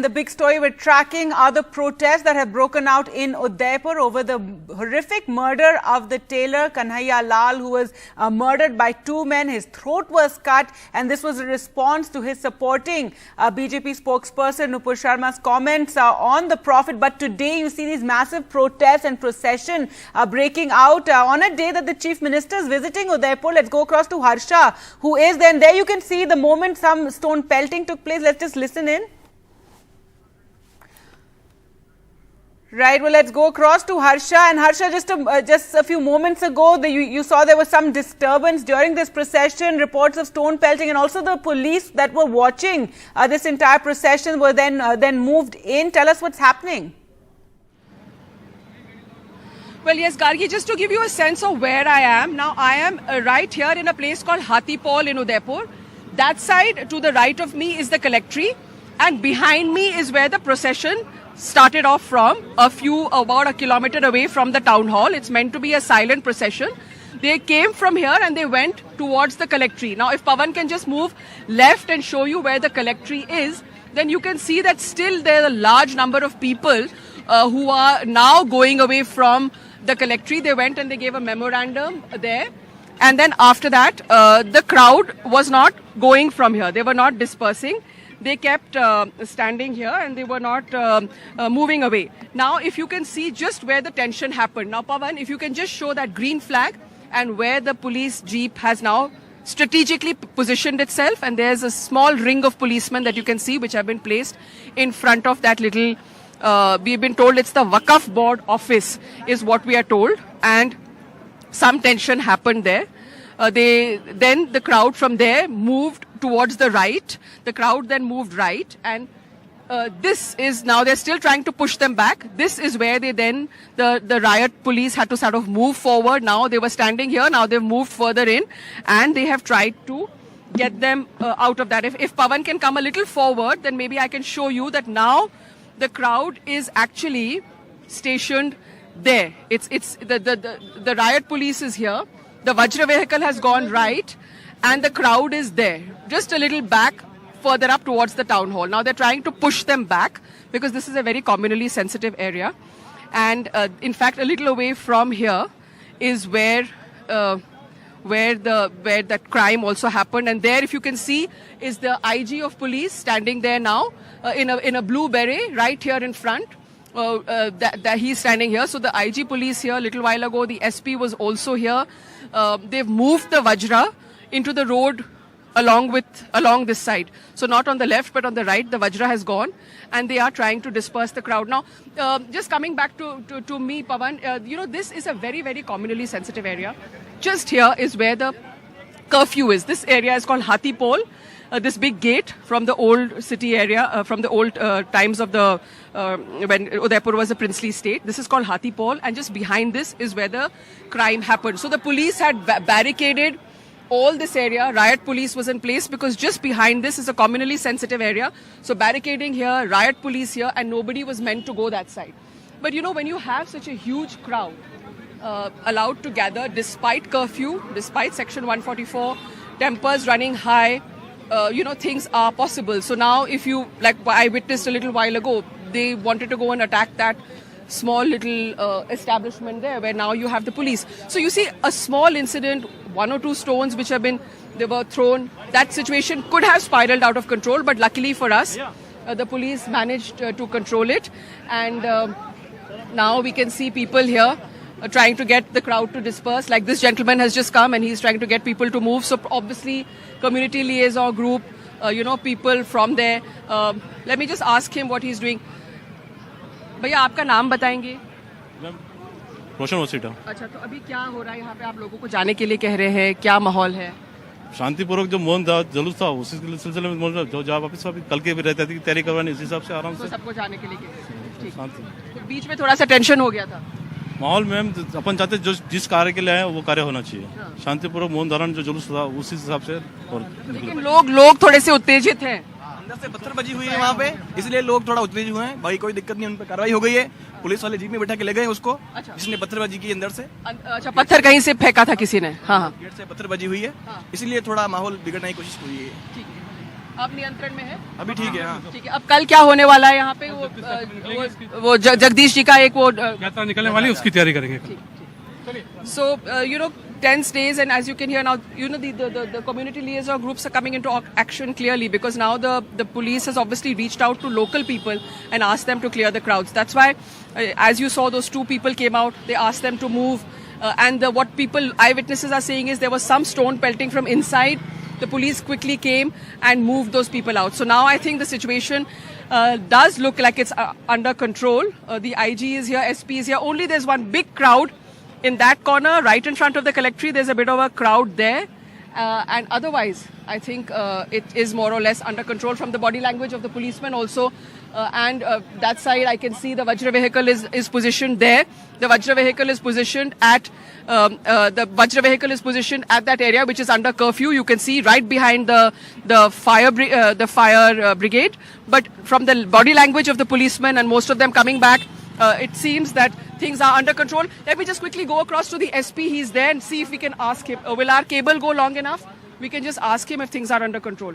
and the big story we're tracking are the protests that have broken out in Udaipur over the horrific murder of the tailor Kanhaiya Lal, who was murdered by two men. His throat was cut, and this was a response to his supporting BJP spokesperson Nupur Sharma's comments on the prophet. But today you see these massive protests and procession breaking out on a day that the chief minister is visiting Udaipur. Let's go across to Harsha, who is there. And there you can see the moment some stone pelting took place. Let's just listen in. Right, well, let's go across to Harsha. And Harsha, just a few moments ago, you saw there was some disturbance during this procession, reports of stone pelting, and also the police that were watching this entire procession were then moved in. Tell us what's happening. Well, yes, Gargi, just to give you a sense of where I am. Now, I am right here in a place called Hathipol in Udaipur. That side, to the right of me, is the collectory. And behind me is where the procession started off from, about a kilometer away from the town hall. It's meant to be a silent procession. They came from here and they went towards the collectory. Now, if Pawan can just move left and show you where the collectory is, then you can see that still there are a large number of people who are now going away from the collectory. They went and they gave a memorandum there. And then after that, the crowd was not going from here. They were not dispersing. They kept standing here and they were not moving away. Now, if you can see just where the tension happened. Now, Pawan, if you can just show that green flag and where the police jeep has now strategically positioned itself. And there's a small ring of policemen that you can see which have been placed in front of that little, we've been told it's the Waqf board office is what we are told. And some tension happened there. Then the crowd from there moved towards the right. The crowd then moved right, and this is now they're still trying to push them back. This is where the riot police had to sort of move forward. Now they were standing here. Now they've moved further in, and they have tried to get them out of that. If Pawan can come a little forward, then maybe I can show you that now the crowd is actually stationed there. It's the riot police is here. The Vajra vehicle has gone right, and the crowd is there, just a little back, further up towards the town hall. Now they're trying to push them back because this is a very communally sensitive area, and in fact, a little away from here is where that crime also happened. And there, if you can see, is the IG of police standing there now in a blue beret right here in front. That he's standing here. So the IG police here a little while ago, the SP was also here. They've moved the Vajra into the road along this side. So not on the left, but on the right, the Vajra has gone, and they are trying to disperse the crowd. Now, just coming back to me, Pawan, this is a very, very communally sensitive area. Just here is where the curfew is. This area is called Hathipol. This big gate from the old city area, from the old times of when Udaipur was a princely state. This is called Hathipol, and just behind this is where the crime happened. So the police had barricaded all this area. Riot police was in place because just behind this is a communally sensitive area. So barricading here, riot police here, and nobody was meant to go that side. But when you have such a huge crowd allowed to gather despite curfew, despite Section 144, tempers running high, things are possible. So now if you, like I witnessed a little while ago, they wanted to go and attack that small little establishment there where now you have the police. So you see a small incident, one or two stones which they were thrown. That situation could have spiraled out of control, but luckily for us, the police managed to control it. And now we can see people here trying to get the crowd to disperse. Like this gentleman has just come and he's trying to get people to move. So obviously community liaison group, people from there. Let me just ask him what he's doing. भैया आपका नाम बताएंगे? रोशन वसीटा। अच्छा, तो अभी क्या हो रहा है यहाँ पे? आप लोगों को जाने के लिए कह रहे हैं, क्या माहौल है? शांतिपूर्वक जो मौन था, जुलूस था, उसी सिलसिले में जो जहाँ वापस कल के भी रहते थे कि तैयारी करवानी, इस हिसाब से आराम से सबको जाने के लिए कह रहे हैं। तो बीच में थोड़ा सा टेंशन हो गया था माहौल में। अपन चाहते जिस कार्य के लिए आए वो कार्य होना चाहिए। शांतिपूर्वक मौन धारण जो जुलूस था उसी हिसाब से। लेकिन लोग थोड़े से उत्तेजित हैं, अंदर से पत्थरबाजी हुई है वहाँ पे, इसलिए लोग थोड़ा उत्तेजित हुए हैं। भाई कोई दिक्कत नहीं, उन पर कार्रवाई हो गई है। पुलिस वाले जीप में बैठा के ले गए उसको, जिसने पत्थरबाजी की अंदर से। अच्छा, पत्थर कहीं से फेंका था किसी ने? हाँ, गेट से पत्थरबाजी हुई है, इसलिए थोड़ा माहौल बिगड़ने की कोशिश हुई है। अब नियंत्रण में है? अभी ठीक है। हाँ ठीक है। अब कल क्या होने वाला है यहाँ पे? वो जगदीश जी का एक वो यात्रा निकलने वाली, उसकी तैयारी करेंगे। So, 10 days, and as you can hear now, the community liaison groups are coming into action clearly, because now the police has obviously reached out to local people and asked them to clear the crowds. That's why, as you saw, those 2 people came out, they asked them to move, and what eyewitnesses are saying is there was some stone pelting from inside. The police quickly came and moved those people out. So now I think the situation does look like it's under control. The IG is here, SP is here. Only there's one big crowd in that corner, right in front of the collectorate. There's a bit of a crowd there. And otherwise, I think it is more or less under control from the body language of the policemen also. And that side, I can see the Vajra vehicle is positioned there. The Vajra vehicle is positioned at that area, which is under curfew. You can see right behind the fire brigade. But from the body language of the policemen and most of them coming back, it seems that things are under control. Let me just quickly go across to the SP. He's there, and see if we can ask him. Will our cable go long enough? We can just ask him if things are under control.